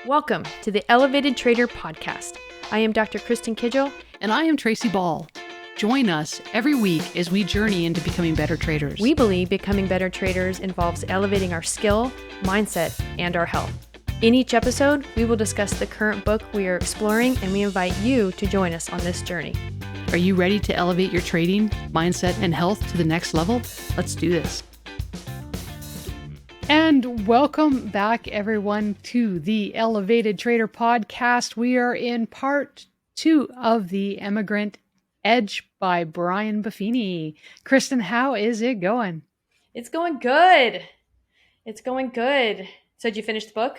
Welcome to the Elevated Trader Podcast. I am Dr. Kristen Kidgel. And I am Tracy Ball. Join us every week as we journey into becoming better traders. We believe becoming better traders involves elevating our skill, mindset, and our health. In each episode, we will discuss the current book we are exploring, and we invite you to join us on this journey. Are you ready to elevate your trading, mindset, and health to the next level? Let's do this. And welcome back, everyone, to the Elevated Trader Podcast. We are in part 2 of the Emigrant Edge by Brian Buffini. Kristen, how is it going? It's going good. It's going good. So did you finish the book?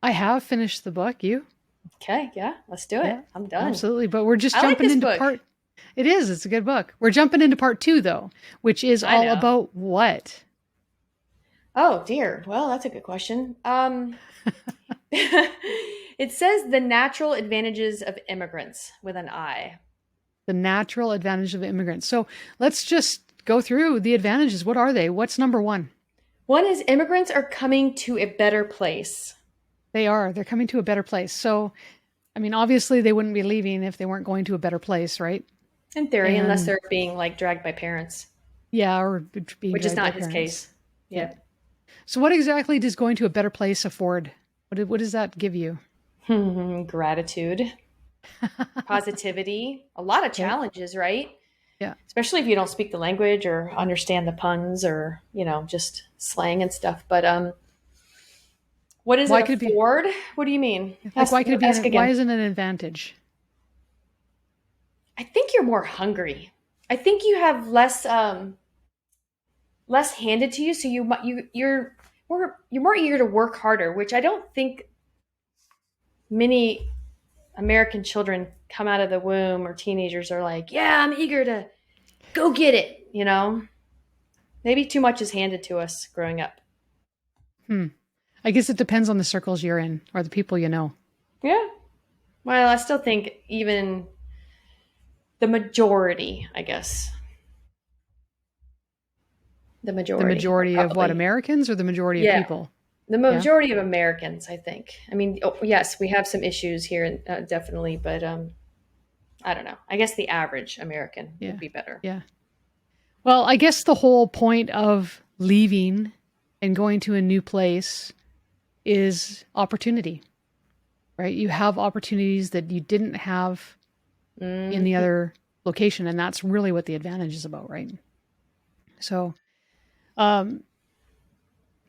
I have finished the book. You? Okay, yeah, let's do it. Yeah, I'm done. Absolutely. But we're just I like jumping this into book. part. It is. It's a good book. We're jumping into part 2, though, which is I all know. about what? Oh, dear. Well, that's a good question. It says the natural advantages of immigrants with an I. The natural advantage of immigrants. So let's just go through the advantages. What are they? What's number one? One is immigrants are coming to a better place. They are. They're coming to a better place. So, I mean, obviously they wouldn't be leaving if they weren't going to a better place, right? In theory, unless And- they're being like dragged by parents, Yeah, or being which is dragged by not his parents. case. Yeah. So what exactly does going to a better place afford? What does that give you? Gratitude, positivity, a lot of challenges, right? Yeah. Especially if you don't speak the language or understand the puns or, just slang and stuff. But what is Why it could it be- afford? What do you mean? Like, why could it be? Ask again. Why isn't it an advantage? I think you're more hungry. I think you have less handed to you, so you're more eager to work harder, which I don't think many American children come out of the womb or teenagers are like, yeah, I'm eager to go get it, Maybe too much is handed to us growing up. I guess it depends on the circles you're in or the people you know. Yeah. Well, I still think even the majority, I guess. The majority of what, probably. Americans or the majority Yeah. of people? The majority of Americans, I think. I mean, yes, we have some issues here, definitely, but I don't know. I guess the average American would be better. Yeah. Well, I guess the whole point of leaving and going to a new place is opportunity, right? You have opportunities that you didn't have in the other location. And that's really what the advantage is about, right? So,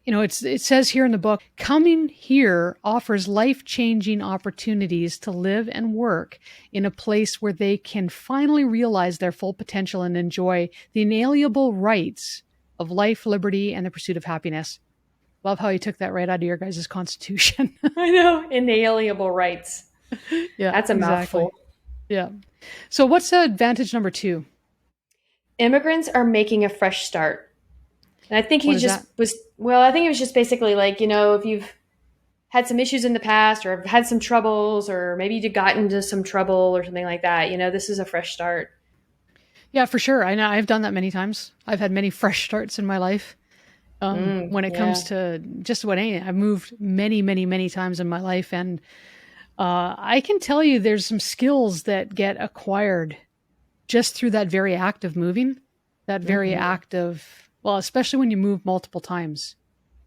it says here in the book, coming here offers life-changing opportunities to live and work in a place where they can finally realize their full potential and enjoy the inalienable rights of life, liberty, and the pursuit of happiness. Love how you took that right out of your guys' constitution. I know. Inalienable rights. Yeah, That's a mouthful. Yeah. So what's advantage number 2? Immigrants are making a fresh start. And I think What he is just that? was, well, I think it was just basically like, if you've had some issues in the past or had some troubles or maybe you got into some trouble or something like that, this is a fresh start. Yeah, for sure. I know I've done that many times. I've had many fresh starts in my life. When it comes to just about anything, I've moved many, many, many times in my life. And I can tell you there's some skills that get acquired just through that very act of moving, that very act of, well, especially when you move multiple times.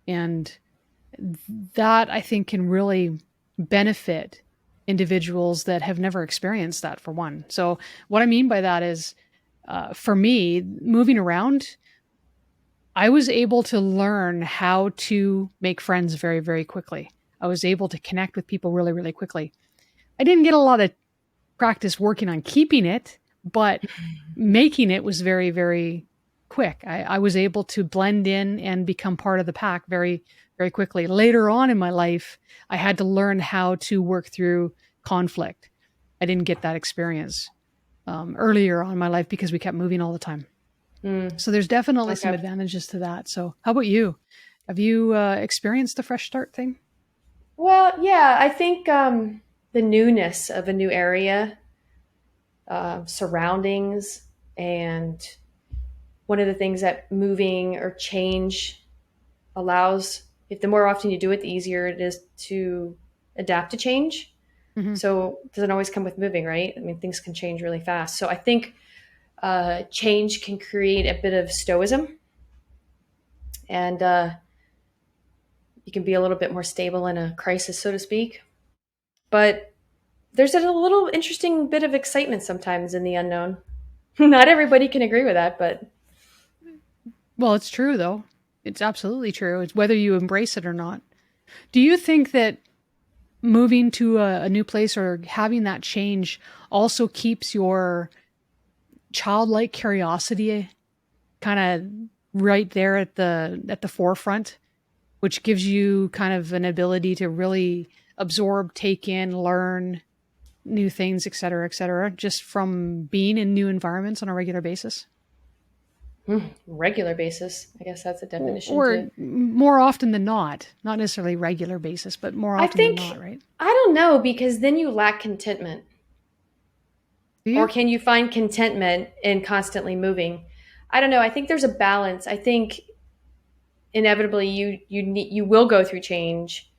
And that I think can really benefit individuals that have never experienced that, for one. So what I mean by that is, for me, moving around, I was able to learn how to make friends very, very quickly. I was able to connect with people really, really quickly. I didn't get a lot of practice working on keeping it, but making it was very, very quick. I was able to blend in and become part of the pack very, very quickly. Later on in my life, I had to learn how to work through conflict. I didn't get that experience earlier on in my life because we kept moving all the time. So there's definitely some advantages to that. So how about you? Have you experienced the fresh start thing? Well, yeah, I think the newness of a new area, surroundings, and one of the things that moving or change allows, if the more often you do it, the easier it is to adapt to change. Mm-hmm. So it doesn't always come with moving, right? I mean, things can change really fast. So I think change can create a bit of stoicism, and you can be a little bit more stable in a crisis, so to speak. But there's a little interesting bit of excitement sometimes in the unknown. Not everybody can agree with that, but Well, it's true, though. It's absolutely true. It's whether you embrace it or not. Do you think that moving to a new place or having that change also keeps your childlike curiosity kind of right there at the forefront, which gives you kind of an ability to really absorb, take in, learn new things, et cetera, just from being in new environments on a regular basis? regular basis, I guess that's a definition Or too. more often than not necessarily regular basis, but more I often than think, not, right? I don't know, because then you lack contentment. Do Or you? can you find contentment in constantly moving? I don't know. I think there's a balance. I think inevitably you will go through change,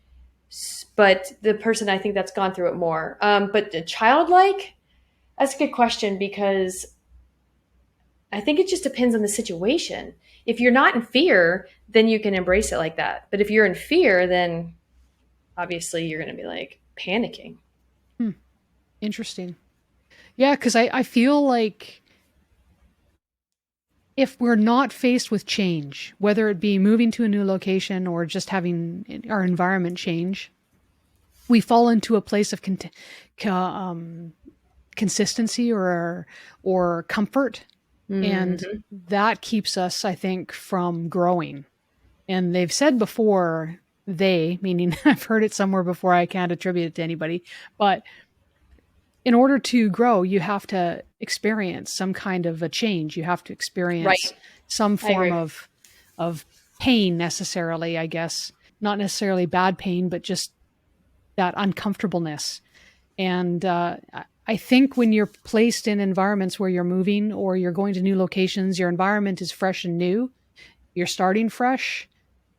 but the person I think that's gone through it more. But the childlike, that's a good question because I think it just depends on the situation. If you're not in fear, then you can embrace it like that. But if you're in fear, then obviously you're going to be like panicking. Hmm. Interesting. Yeah, because I feel like if we're not faced with change, whether it be moving to a new location or just having our environment change, we fall into a place of consistency or comfort, and Mm-hmm. that keeps us, I think, from growing. And they've said before, meaning I've heard it somewhere before, I can't attribute it to anybody, but in order to grow, you have to experience some kind of a change. You have to experience Right. some I form agree. of pain necessarily, I guess. Not necessarily bad pain, but just that uncomfortableness. And I think when you're placed in environments where you're moving or you're going to new locations, your environment is fresh and new, you're starting fresh,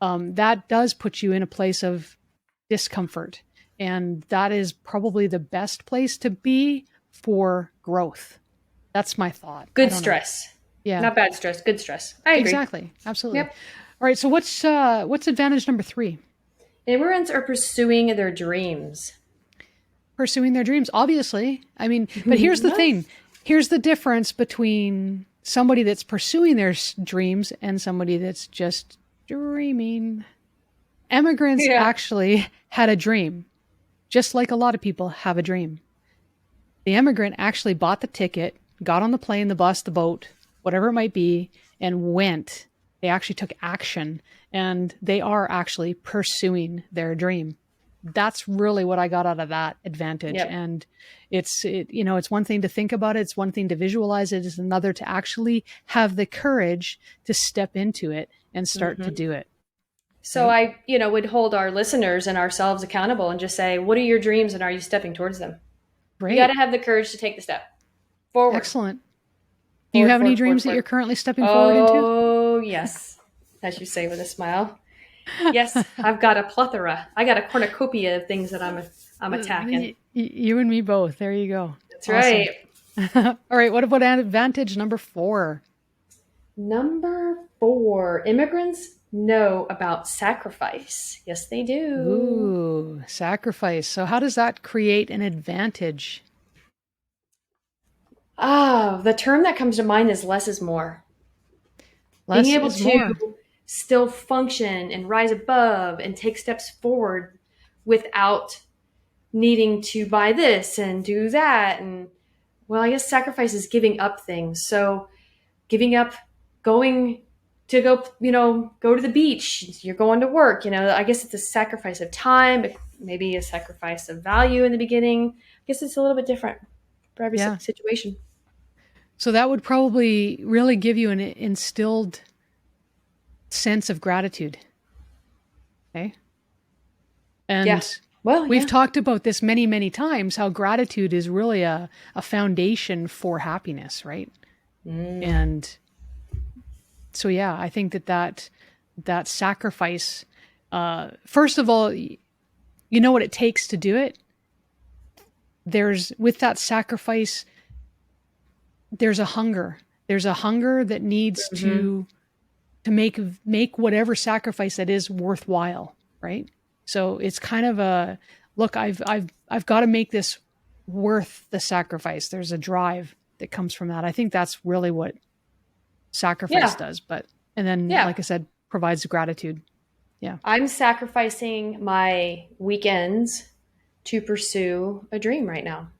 that does put you in a place of discomfort. And that is probably the best place to be for growth. That's my thought. I Good don't know. stress. Yeah, Not bad stress, good stress. I agree. exactly. Absolutely. Yep. All right. So what's advantage number 3? Immigrants are pursuing their dreams. Pursuing their dreams, obviously. I mean, but here's the Yes. thing. Here's the difference between somebody that's pursuing their dreams and somebody that's just dreaming. Immigrants Yeah. actually had a dream, just like a lot of people have a dream. The immigrant actually bought the ticket, got on the plane, the bus, the boat, whatever it might be, and went. They actually took action, and they are actually pursuing their dream. That's really what I got out of that advantage. Yep. And it's one thing to think about it, it's one thing to visualize it, it's another to actually have the courage to step into it and start to Hmm. do it. So Right? I, would hold our listeners and ourselves accountable and just say, what are your dreams and are you stepping towards them? You got to Great. have the courage to take the step forward, Excellent. Do you forward, have any forward, forward, dreams that you're forward. currently stepping forward into? Oh, yes. As you say with a smile. Yes, I've got a plethora. I got a cornucopia of things that I'm attacking. You and me both. There you go. That's Awesome. right. All right. What about advantage number 4? Number 4, immigrants know about sacrifice. Yes, they do. Ooh, sacrifice. So, how does that create an advantage? Ah, the term that comes to mind is less is more. Being Less able is more. to still function and rise above and take steps forward without needing to buy this and do that. And well, I guess sacrifice is giving up things. So giving up going to go to the beach, you're going to work, I guess it's a sacrifice of time, maybe a sacrifice of value in the beginning. I guess it's a little bit different for every Yeah. situation. So, that would probably really give you an instilled sense of gratitude. Okay. Yeah. And Well, we've yeah. talked about this many, many times how gratitude is really a foundation for happiness, right? Mm. And so, yeah, I think that sacrifice, first of all, you know what it takes to do it. With that sacrifice, there's a hunger. There's a hunger that needs to make whatever sacrifice that is worthwhile, right? So it's kind of a look. I've got to make this worth the sacrifice. There's a drive that comes from that. I think that's really what sacrifice does. And then, like I said, provides gratitude. Yeah, I'm sacrificing my weekends to pursue a dream right now.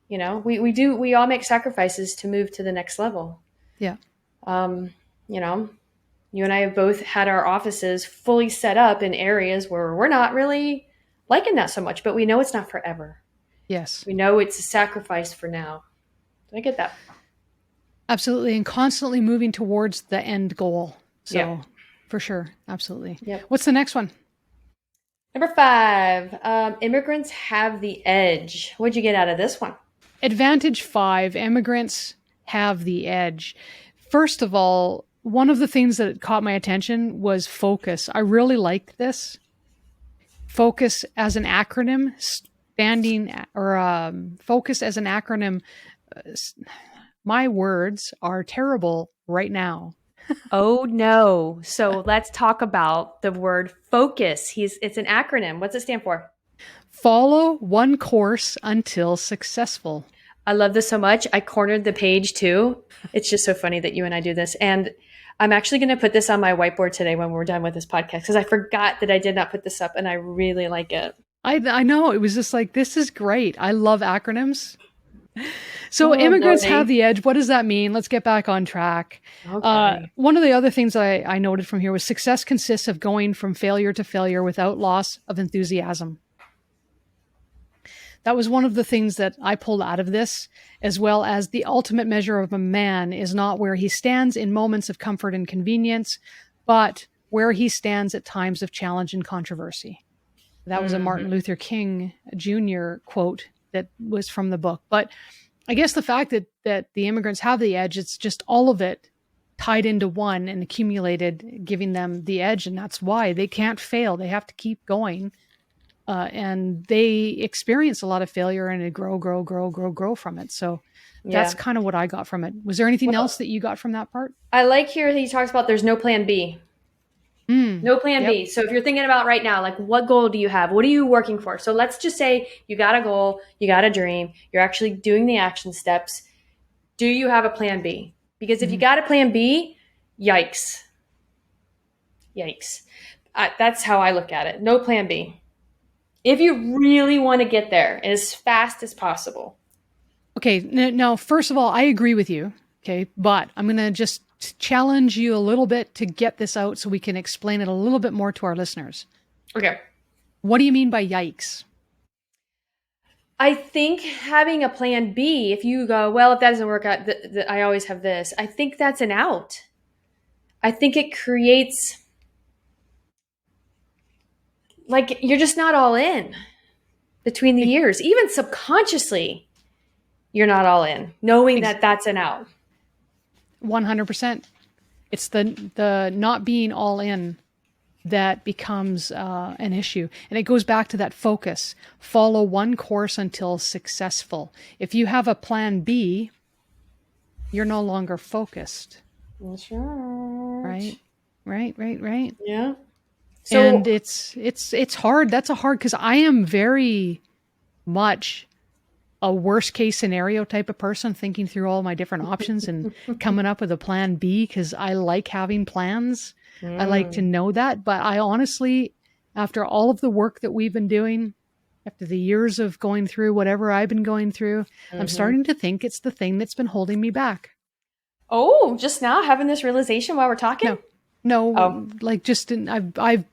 You know, we all make sacrifices to move to the next level. Yeah. You know, you and I have both had our offices fully set up in areas where we're not really liking that so much, but we know it's not forever. Yes. We know it's a sacrifice for now. I get that. Absolutely. And constantly moving towards the end goal. So for sure. Absolutely. Yep. What's the next one? Number 5, immigrants have the edge. What'd you get out of this one? Advantage 5, immigrants have the edge. First of all, one of the things that caught my attention was focus. I really liked this. Focus as an acronym, focus as an acronym. My words are terrible right now. Oh no. So let's talk about the word focus. It's an acronym. What's it stand for? Follow one course until successful. I love this so much. I cornered the page too. It's just so funny that you and I do this. And I'm actually going to put this on my whiteboard today when we're done with this podcast, because I forgot that I did not put this up and I really like it. I know. It was just like, this is great. I love acronyms. So immigrants have the edge. What does that mean? Let's get back on track. Okay. One of the other things I noted from here was success consists of going from failure to failure without loss of enthusiasm. That was one of the things that I pulled out of this, as well as the ultimate measure of a man is not where he stands in moments of comfort and convenience, but where he stands at times of challenge and controversy. That was a Martin Luther King Jr. quote that was from the book. But I guess the fact that the immigrants have the edge, it's just all of it tied into one and accumulated, giving them the edge. And that's why they can't fail. They have to keep going. And they experience a lot of failure and grow from it. So that's kind of what I got from it. Was there anything else that you got from that part? I like here that he talks about there's no plan B. No plan B. So if you're thinking about right now, like, what goal do you have? What are you working for? So let's just say you got a goal, you got a dream, you're actually doing the action steps. Do you have a plan B? Because if you got a plan B, yikes. That's how I look at it. No plan B. If you really want to get there as fast as possible. Okay. Now, first of all, I agree with you. Okay. But I'm going to just challenge you a little bit to get this out so we can explain it a little bit more to our listeners. Okay. What do you mean by yikes? I think having a plan B, if you go, well, if that doesn't work out, I always have this. I think that's an out. I think it creates, like, you're just not all in between the years. Even subconsciously, you're not all in, knowing that that's an out. 100%. It's the not being all in that becomes an issue. And it goes back to that focus. Follow one course until successful. If you have a plan B, you're no longer focused. That's right. Right. Yeah. So, and it's hard. That's a hard, because I am very much a worst case scenario type of person, thinking through all my different options and coming up with a plan B, because I like having plans. I like to know that. But I honestly, after all of the work that we've been doing, after the years of going through whatever I've been going through, I'm starting to think it's the thing that's been holding me back. Oh, just now having this realization while we're talking? No, like just I've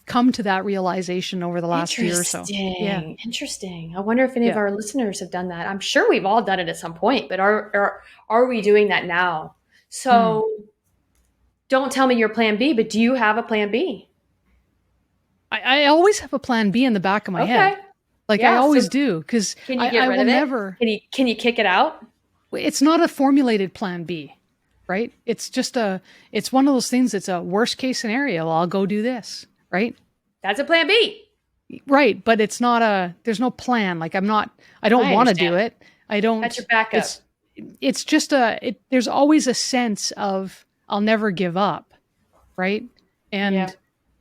come to that realization over the last year or so. Yeah. Interesting. I wonder if any of our listeners have done that. I'm sure we've all done it at some point, but are we doing that now? So don't tell me your plan B, but do you have a plan B? I always have a plan B in the back of my head. Like I always do, because can you get rid of it? Never. Can you kick it out? It's not a formulated plan B, right? It's just it's one of those things. It's a worst case scenario. I'll go do this. Right? That's a plan B. Right. But it's not there's no plan. Like I don't want to do it. I don't. That's your backup. It's just there's always a sense of I'll never give up. Right. And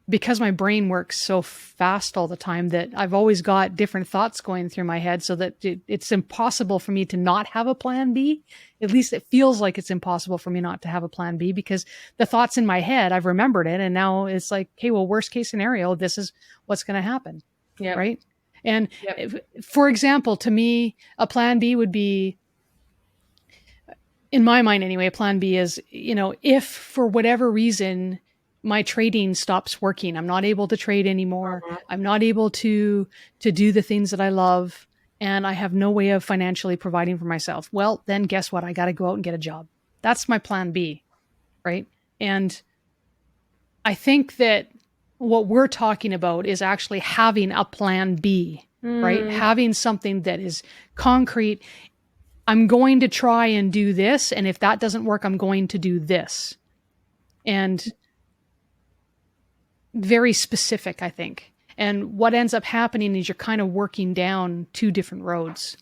because my brain works so fast all the time that I've always got different thoughts going through my head so that it's impossible for me to not have a plan B. At least it feels like it's impossible for me not to have a plan B because the thoughts in my head, I've remembered it. And now it's like, okay, well, worst case scenario, this is what's going to happen. Yep. Right. And for example, to me, a plan B would be, in my mind anyway, a plan B is, if for whatever reason, my trading stops working. I'm not able to trade anymore. I'm not able to do the things that I love. And I have no way of financially providing for myself. Well, then guess what? I got to go out and get a job. That's my plan B. Right. And I think that what we're talking about is actually having a plan B, right? Having something that is concrete. I'm going to try and do this. And if that doesn't work, I'm going to do this. And very specific, I think. And what ends up happening is you're kind of working down two different roads.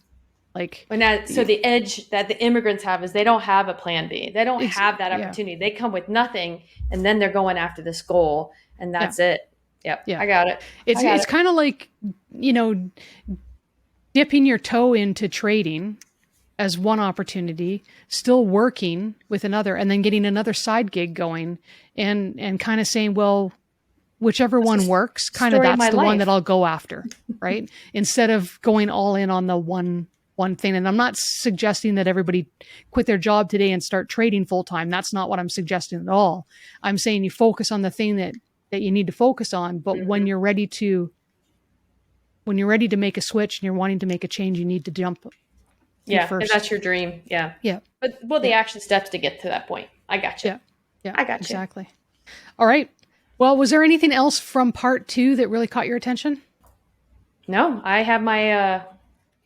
So the edge that the immigrants have is they don't have a plan B. They don't have that opportunity. They come with nothing, and then they're going after this goal, and that's it. Yep. Yeah. I got it. It's kind of like, dipping your toe into trading as one opportunity, still working with another, and then getting another side gig going and kind of saying, well, whichever one works, kind of that's the one that I'll go after, right? Instead of going all in on the one thing. And I'm not suggesting that everybody quit their job today and start trading full time. That's not what I'm suggesting at all. I'm saying you focus on the thing that you need to focus on. But when you're ready to make a switch and you're wanting to make a change, you need to jump. Yeah, if that's your dream. Yeah. Yeah. But the action steps to get to that point. I got you. Yeah. I got you. Exactly. All right. Well, was there anything else from part 2 that really caught your attention? No, I have my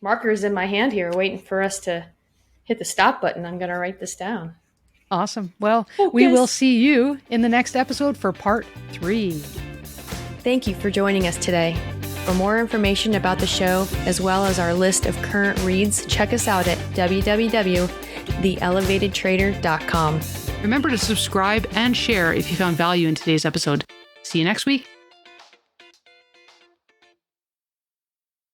markers in my hand here waiting for us to hit the stop button. I'm going to write this down. Awesome. Well, we will see you in the next episode for part 3. Thank you for joining us today. For more information about the show, as well as our list of current reads, check us out at www.theelevatedtrader.com. Remember to subscribe and share if you found value in today's episode. See you next week.